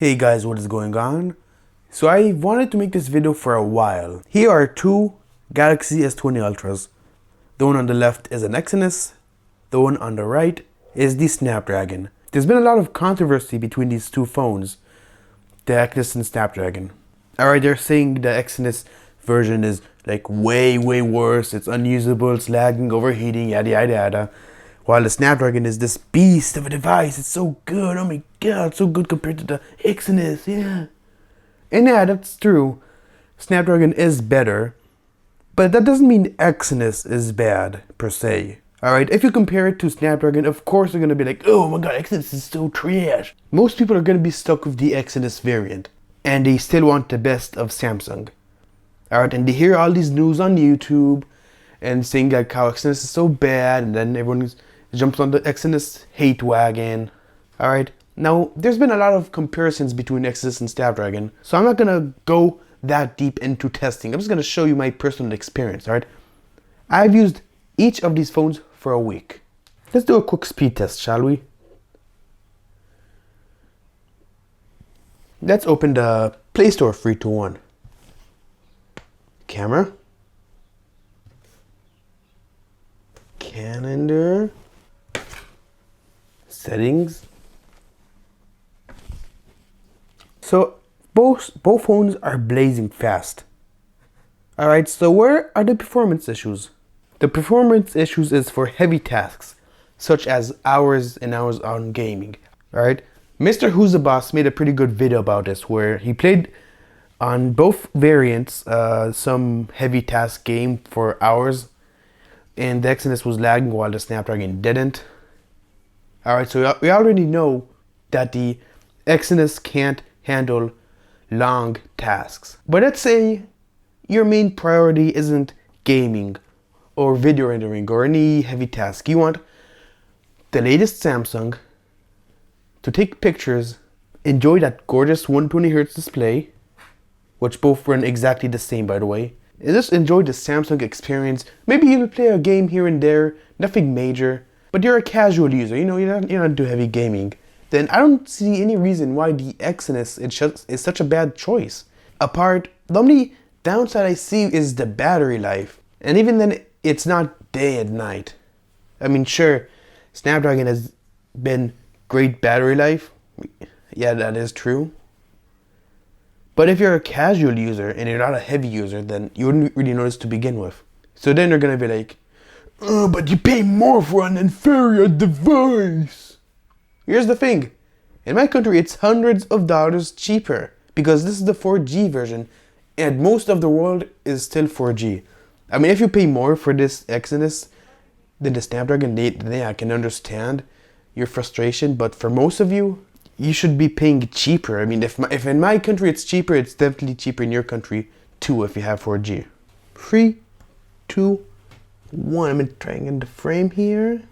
Hey guys, what is going on? So I wanted to make this video for a while. Here are two Galaxy S20 Ultras. The one on the left is an Exynos, the one on the right is the Snapdragon. There's been a lot of controversy between these two phones, the Exynos and Snapdragon. Alright, they're saying the Exynos version is like way worse, it's unusable, it's lagging, overheating, yada yada yada. While the Snapdragon is this beast of a device, it's so good, oh my god, so good compared to the Exynos, yeah. And yeah, that's true. Snapdragon is better, but that doesn't mean Exynos is bad, per se. Alright, if you compare it to Snapdragon, of course you're gonna be like, oh my god, Exynos is so trash. Most people are gonna be stuck with the Exynos variant, and they still want the best of Samsung. Alright, and they hear all these news on YouTube, and saying like how Exynos is so bad, and then everyone jumps on the Exynos hate wagon. Alright, now there's been a lot of comparisons between Exynos and Snapdragon, so I'm not gonna go that deep into testing. I'm just gonna show you my personal experience, alright? I've used each of these phones for a week. Let's do a quick speed test, shall we? Let's open the Play Store 321. Camera. Calendar. Settings. So both phones are blazing fast. Alright, so where are the performance issues? The performance issues is for heavy tasks, such as hours and hours on gaming. Alright, Mr. Who's the Boss made a pretty good video about this, where he played on both variants some heavy task game for hours, and the Exynos was lagging while the Snapdragon didn't. Alright, so we already know that the Exynos can't handle long tasks. But let's say your main priority isn't gaming or video rendering or any heavy task. You want the latest Samsung to take pictures, enjoy that gorgeous 120Hz display, which both run exactly the same by the way, and just enjoy the Samsung experience. Maybe you'll play a game here and there, nothing major, but you're a casual user, you know, you're not do heavy gaming. Then I don't see any reason why the Exynos is such a bad choice. The only downside I see is the battery life. And even then, it's not day and night. I mean, sure, Snapdragon has been great battery life. Yeah, that is true. But if you're a casual user and you're not a heavy user, then you wouldn't really notice to begin with. So then they're gonna be like, oh, but you pay more for an inferior device. Here's the thing. In my country, it's hundreds of dollars cheaper because this is the 4G version and most of the world is still 4G. I mean, if you pay more for this Exynos than the Snapdragon, then I can understand your frustration. But for most of you, you should be paying cheaper. I mean, if in my country it's cheaper, it's definitely cheaper in your country too if you have 4G. 3, 2, 1. I'm trying in the frame here.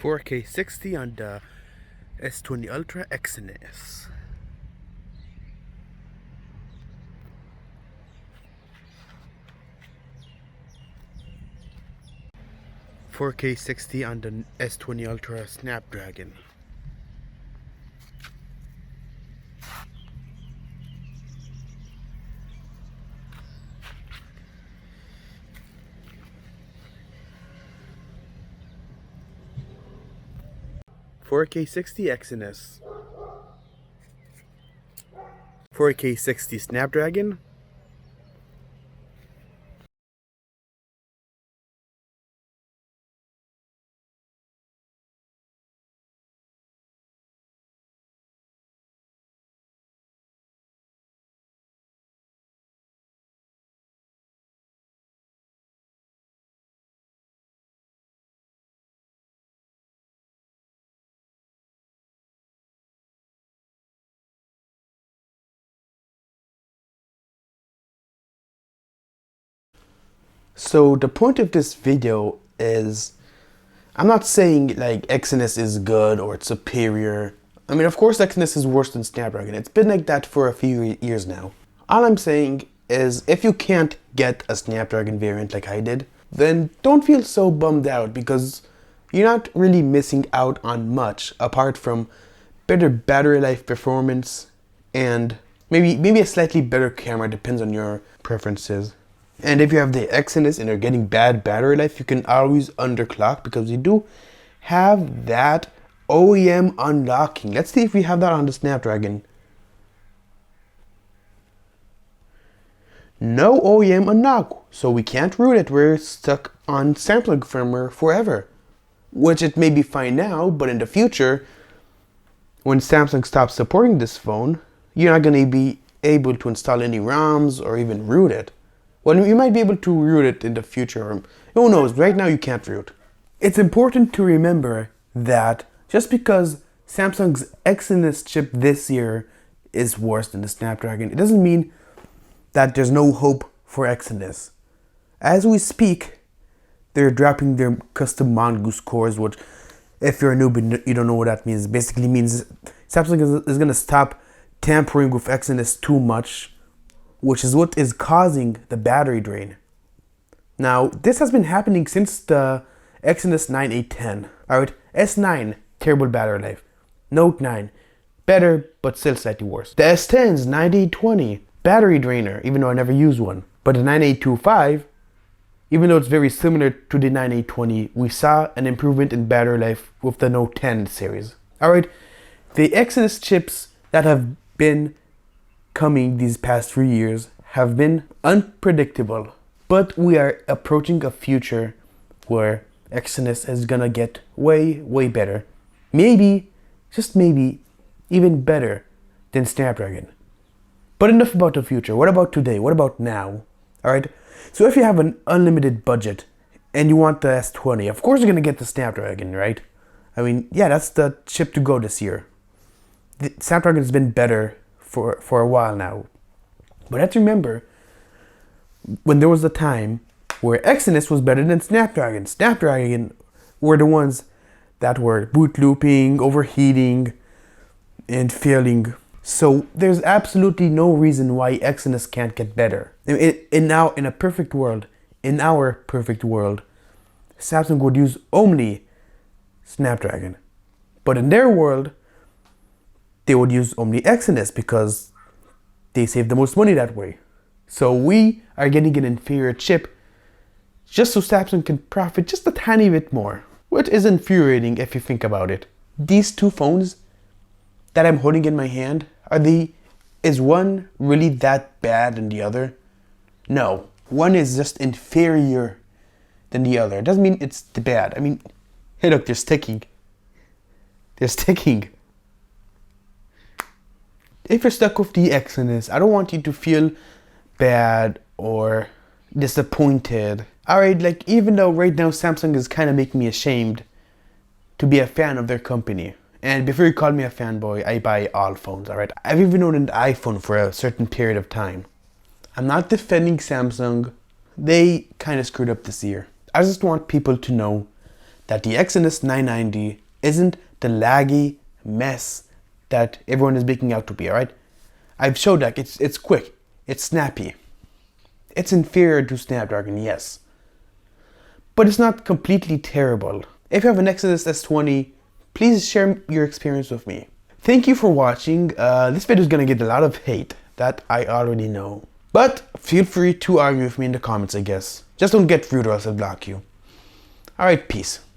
"4K 60 on the S20 Ultra Exynos. 4K 60 on the S20 Ultra Snapdragon. "4K 60 Exynos. 4K 60 Snapdragon. So the point of this video is, I'm not saying like Exynos is good or it's superior. I mean, of course Exynos is worse than Snapdragon. It's been like that for a few years now. All I'm saying is, if you can't get a Snapdragon variant like I did, then don't feel so bummed out, because you're not really missing out on much apart from better battery life performance and maybe a slightly better camera, depends on your preferences. And if you have the Exynos and you're getting bad battery life, you can always underclock, because you do have that OEM unlocking. Let's see if we have that on the Snapdragon. No OEM unlock, so we can't root it. We're stuck on Samsung firmware forever, which it may be fine now, but in the future, when Samsung stops supporting this phone, you're not going to be able to install any ROMs or even root it. Well, you might be able to root it in the future, or who knows, right now you can't root. It's important to remember that just because Samsung's Exynos chip this year is worse than the Snapdragon, it doesn't mean that there's no hope for Exynos. As we speak, they're dropping their custom Mongoose cores, which, if you're a noob and you don't know what that means, basically means Samsung is going to stop tampering with Exynos too much, which is what is causing the battery drain. Now, this has been happening since the Exynos 9810. Alright, S9, terrible battery life. Note 9, better, but still slightly worse. The S10's 9820, battery drainer, even though I never used one. But the 9825, even though it's very similar to the 9820, we saw an improvement in battery life with the Note 10 series. Alright, the Exynos chips that have been coming these past 3 years have been unpredictable. But we are approaching a future where Exynos is gonna get way better. Maybe, just maybe, even better than Snapdragon. But enough about the future. What about today? What about now? Alright, so if you have an unlimited budget and you want the S20, of course you're gonna get the Snapdragon, right? I mean, yeah, that's the chip to go this year. The Snapdragon has been better for a while now. But let's remember, when there was a time where Exynos was better than Snapdragon. Snapdragon were the ones that were boot looping, overheating, and failing. So there's absolutely no reason why Exynos can't get better. In our perfect world, Samsung would use only Snapdragon. But in their world, they would use only Exynos because they save the most money that way. So we are getting an inferior chip just so Samsung can profit just a tiny bit more, which is infuriating if you think about it. These two phones that I'm holding in my hand, is one really that bad than the other? No, one is just inferior than the other. It doesn't mean it's bad. I mean, hey look, they're sticking. They're sticking. If you're stuck with the Exynos, I don't want you to feel bad or disappointed. Alright, like, even though right now Samsung is kind of making me ashamed to be a fan of their company. And before you call me a fanboy, I buy all phones, alright? I've even owned an iPhone for a certain period of time. I'm not defending Samsung. They kind of screwed up this year. I just want people to know that the Exynos 990 isn't the laggy mess that everyone is making out to be, alright? I've showed that it's quick, it's snappy. It's inferior to Snapdragon, yes. But it's not completely terrible. If you have an Exynos S20, please share your experience with me. Thank you for watching. This video is going to get a lot of hate, that I already know. But feel free to argue with me in the comments, I guess. Just don't get rude or else I'll block you. Alright, peace.